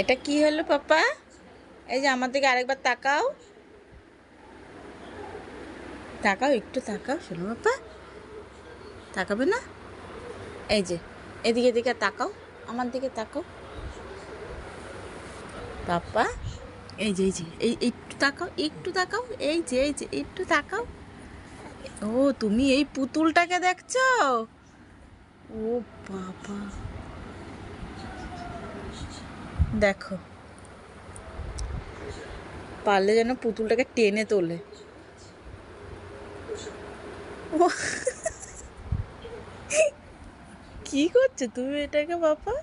এটা কি হলো পাপা? এই যে আমার দিকে আরেকবার তাকাও, তাকাও, একটু তাকাও শোনো পাপা, তাকাবে না? এই যে এদিকে এদিকে তাকাও, আমার দিকে তাকাও পাপা। এই যে একটু তাকাও, একটু তাকাও, এই যে একটু তাকাও। ও, তুমি এই পুতুলটাকে দেখছো? ও বাবা, দেখো, পারলে যেন পুতুলটাকে টেনে তোলে। ও, কি করছো তুমি এটাকে বাবা?